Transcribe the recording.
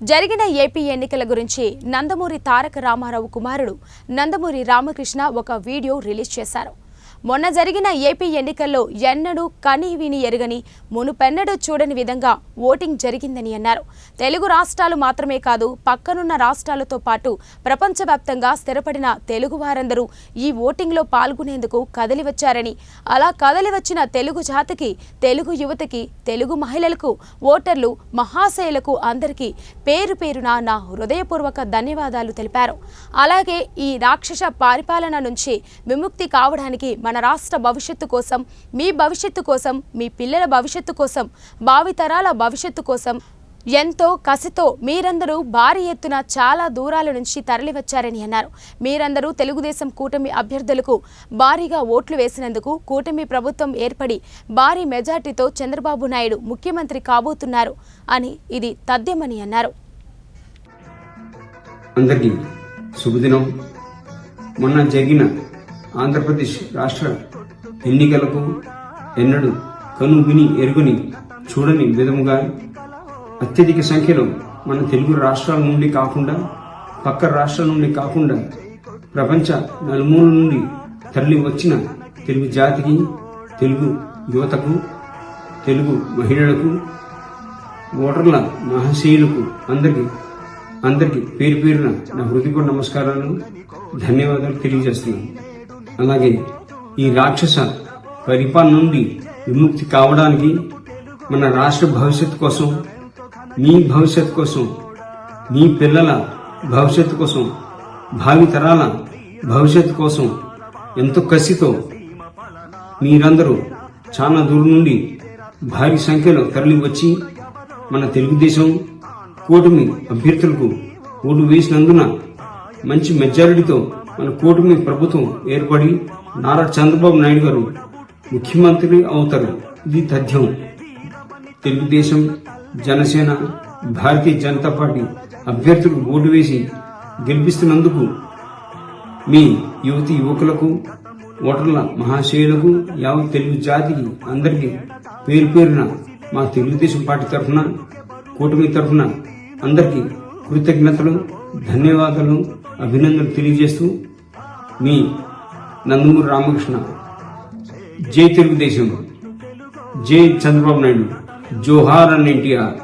జరిగిన ఏపీ ఎన్నికల గురించి నందమూరి తారక రామారావు కుమారుడు నందమూరి రామకృష్ణ ఒక వీడియో రిలీజ్ చేశారు. మొన్న జరిగిన ఏపీ ఎన్నికల్లో ఎన్నడూ కని విని ఎరుగని మునుపెన్నడూ చూడని విధంగా ఓటింగ్ జరిగిందని అన్నారు. తెలుగు రాష్ట్రాలు మాత్రమే కాదు, పక్కనున్న రాష్ట్రాలతో పాటు ప్రపంచవ్యాప్తంగా స్థిరపడిన తెలుగు వారందరూ ఈ ఓటింగ్లో పాల్గొనేందుకు కదలివచ్చారని, అలా కదలివచ్చిన తెలుగు జాతికి, తెలుగు యువతకి, తెలుగు మహిళలకు, ఓటర్లు మహాశయులకు అందరికీ పేరు పేరున నా హృదయపూర్వక ధన్యవాదాలు తెలిపారు. అలాగే ఈ రాక్షస పరిపాలన నుంచి విముక్తి కావడానికి మన రాష్ట్ర భవిష్యత్తు కోసం, మీ భవిష్యత్తు కోసం, మీ పిల్లల భవిష్యత్తు కోసం, భావితరాల భవిష్యత్తు కోసం ఎంతో కసితో మీరందరూ భారీ ఎత్తున చాలా దూరాల నుంచి తరలివచ్చారని అన్నారు. మీరందరూ తెలుగుదేశం కూటమి అభ్యర్థులకు భారీగా ఓట్లు వేసినందుకు కూటమి ప్రభుత్వం ఏర్పడి భారీ మెజార్టీతో చంద్రబాబు నాయుడు ముఖ్యమంత్రి కాబోతున్నారు అని ఇది తథ్యమని అన్నారు. అందరికీ శుభదినం. మొన్న జరిగిన ఆంధ్రప్రదేశ్ రాష్ట్ర ఎన్నికలకు ఎన్నడూ కను విని ఎరుగుని చూడని విధముగా అత్యధిక సంఖ్యలో మన తెలుగు రాష్ట్రాల నుండి కాకుండా, పక్క రాష్ట్రాల నుండి కాకుండా, ప్రపంచ నలుమూల నుండి తరలి వచ్చిన తెలుగు జాతికి, తెలుగు యువతకు, తెలుగు మహిళలకు, ఓటర్ల మహాశయులకు అందరికీ పేరు పేరున నా హృదయపూర్వక నమస్కారాలు, ధన్యవాదాలు తెలియజేస్తున్నాను. అలాగే ఈ రాక్షస పరిపాలన నుండి విముక్తి కావడానికి మన రాష్ట్ర భవిష్యత్తు కోసం, మీ భవిష్యత్తు కోసం, మీ పిల్లల భవిష్యత్తు కోసం, భావి తరాల భవిష్యత్తు కోసం ఎంతో కసితో మీరందరూ చాలా దూరం నుండి భారీ సంఖ్యలో తరలి వచ్చి మన తెలుగుదేశం కూటమి అభ్యర్థులకు ఓటు వేసినందున మంచి మెజారిటీతో మన కూటమి ప్రభుత్వం ఏర్పడి నారా చంద్రబాబు నాయుడు గారు ముఖ్యమంత్రి అవుతారు. ఇది తథ్యం. తెలుగుదేశం, జనసేన, భారతీయ జనతా పార్టీ అభ్యర్థులకు ఓటు వేసి గెలిపిస్తున్నందుకు మీ యువతి యువకులకు, ఓటర్ల మహాశయులకు, యావత్ తెలుగు జాతికి అందరికీ పేరు పేరున మా తెలుగుదేశం పార్టీ తరఫున, కూటమి తరఫున అందరికీ కృతజ్ఞతలు, ధన్యవాదాలు, అభినందనలు తెలియజేస్తూ మీ నందమూరి రామకృష్ణ. జై తెలుగుదేశం, జై చంద్రబాబు నాయుడు, జోహార్ అన్న ఎన్టీఆర్.